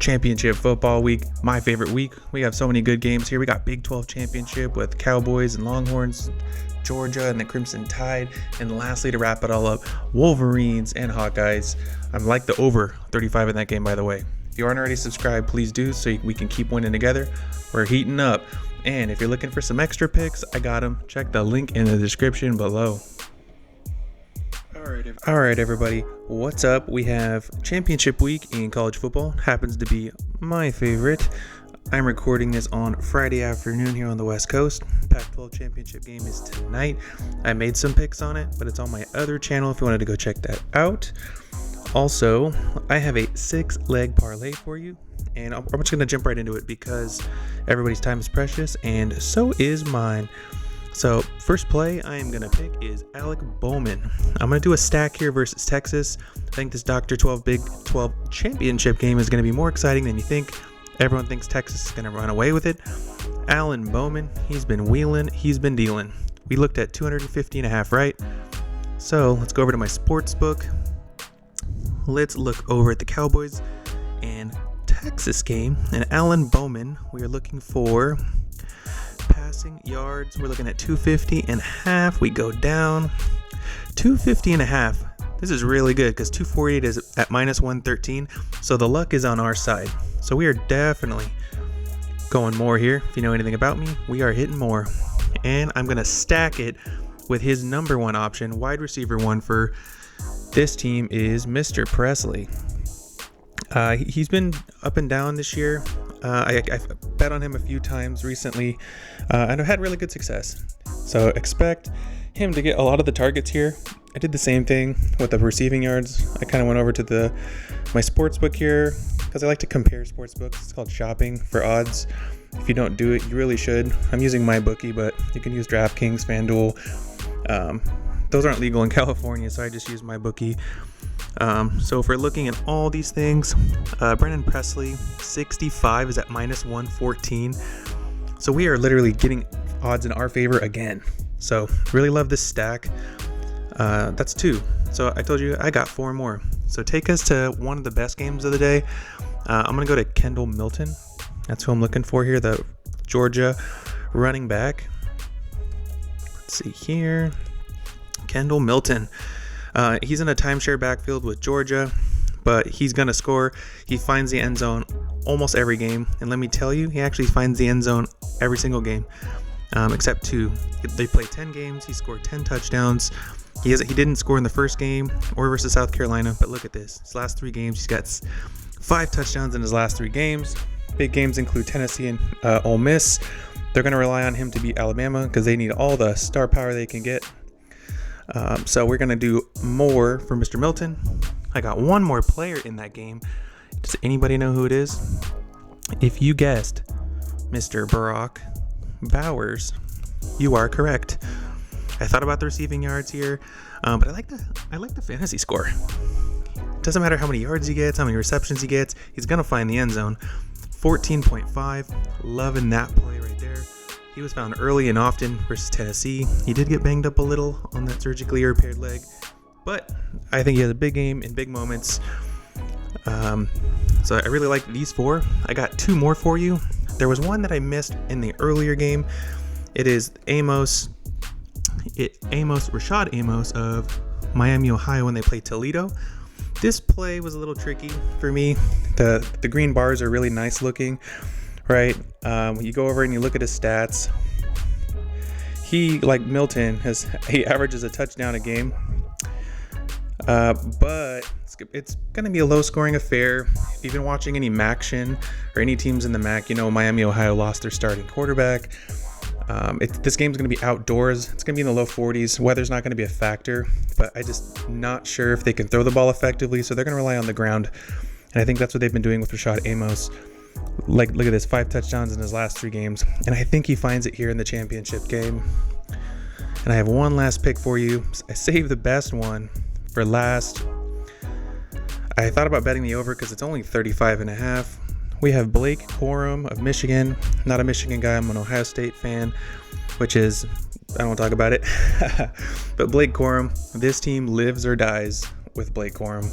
championship football week, my favorite week. We have so many good games here. We got Big 12 championship with Cowboys and Longhorns, Georgia and the Crimson Tide, and lastly, to wrap it all up, Wolverines and Hawkeyes. I'm like the over 35 in that game, by the way. If you aren't already subscribed, please do so we can keep winning together. We're heating up. And if you're looking for some extra picks, I got them. Check the link in the description below. All right, everybody. What's up? We have championship week in college football. Happens to be my favorite. I'm recording this on Friday afternoon here on the West Coast. Pac-12 championship game is tonight. I made some picks on it, but it's on my other channel if you wanted to go check that out. Also, I have a 6-leg parlay for you, and I'm just going to jump right into it because everybody's time is precious, and so is mine. So, first play I am going to pick is Alec Bowman. I'm going to do a stack here versus Texas. I think this Dr. 12 Big 12 championship game is going to be more exciting than you think. Everyone thinks Texas is going to run away with it. Alan Bowman, he's been wheeling, he's been dealing. We looked at 250.5, right? So, let's go over to my sports book. Let's look over at the Cowboys and Texas game. And Alan Bowman, we are looking for passing yards. We're looking at 250.5. We go down 250.5. This is really good because 248 is at minus 113. So the luck is on our side. So we are definitely going more here. If you know anything about me, we are hitting more. And I'm going to stack it with his number one option, wide receiver one for this team is Mr. Presley. He's been up and down this year. I've bet on him a few times recently, and I've had really good success. So expect him to get a lot of the targets here. I did the same thing with the receiving yards. I kind of went over to my sports book here because I like to compare sports books. It's called shopping for odds. If you don't do it, you really should. I'm using MyBookie, but you can use DraftKings, FanDuel. Those aren't legal in California, so I just use MyBookie. So if we're looking at all these things, Brennan Presley, 65 is at minus 114. So we are literally getting odds in our favor again. So really love this stack. That's 2. So I told you I got 4 more. So take us to one of the best games of the day. I'm going to go to Kendall Milton. That's who I'm looking for here, the Georgia running back. Let's see here. Kendall Milton. He's in a timeshare backfield with Georgia, but he's going to score. He finds the end zone almost every game. And let me tell you, he actually finds the end zone every single game, except 2. They play 10 games. He scored 10 touchdowns. He didn't score in the first game or versus South Carolina, but look at this. His last 3 games, he's got 5 touchdowns in his last 3 games. Big games include Tennessee and Ole Miss. They're going to rely on him to beat Alabama because they need all the star power they can get. So we're going to do more for Mr. Milton. I got one more player in that game. Does anybody know who it is? If you guessed Mr. Barack Bowers, you are correct. I thought about the receiving yards here, but I like the fantasy score. Doesn't matter how many yards he gets, how many receptions he gets, he's going to find the end zone. 14.5, loving that play right there. He was found early and often versus Tennessee. He did get banged up a little on that surgically repaired leg, but I think he has a big game in big moments. So I really like these 4. I got 2 more for you. There was one that I missed in the earlier game. It is Rashad Amos of Miami, Ohio when they play Toledo. This play was a little tricky for me. The green bars are really nice looking. Right, when you go over and you look at his stats, he, like Milton, he averages a touchdown a game, but it's going to be a low-scoring affair. If you've been watching any MACtion or any teams in the MAC, you know Miami, Ohio lost their starting quarterback. This game's going to be outdoors. It's going to be in the low 40s. Weather's not going to be a factor, but I just not sure if they can throw the ball effectively, so they're going to rely on the ground, and I think that's what they've been doing with Rashad Amos. Like, look at this, 5 touchdowns in his last 3 games. And I think he finds it here in the championship game. And I have one last pick for you. I saved the best one for last. I thought about betting the over because it's only 35.5. We have Blake Corum of Michigan. Not a Michigan guy. I'm an Ohio State fan, which is, I don't want to talk about it. But Blake Corum, this team lives or dies with Blake Corum.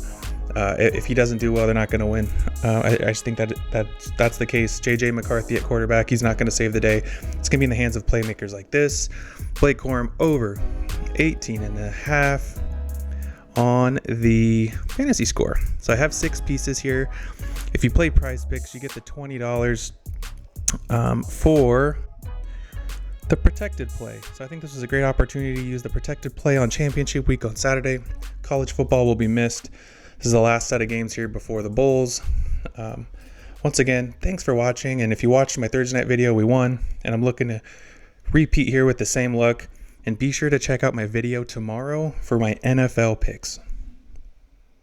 If he doesn't do well, they're not going to win. I just think that's the case. J.J. McCarthy at quarterback, he's not going to save the day. It's going to be in the hands of playmakers like this. Blake Corum over 18.5 on the fantasy score. So I have 6 pieces here. If you play Prizepicks, you get the $20 for the protected play. So I think this is a great opportunity to use the protected play on championship week on Saturday. College football will be missed. This is the last set of games here before the bowls. Once again, thanks for watching. And if you watched my Thursday night video, we won. And I'm looking to repeat here with the same luck. And be sure to check out my video tomorrow for my NFL picks.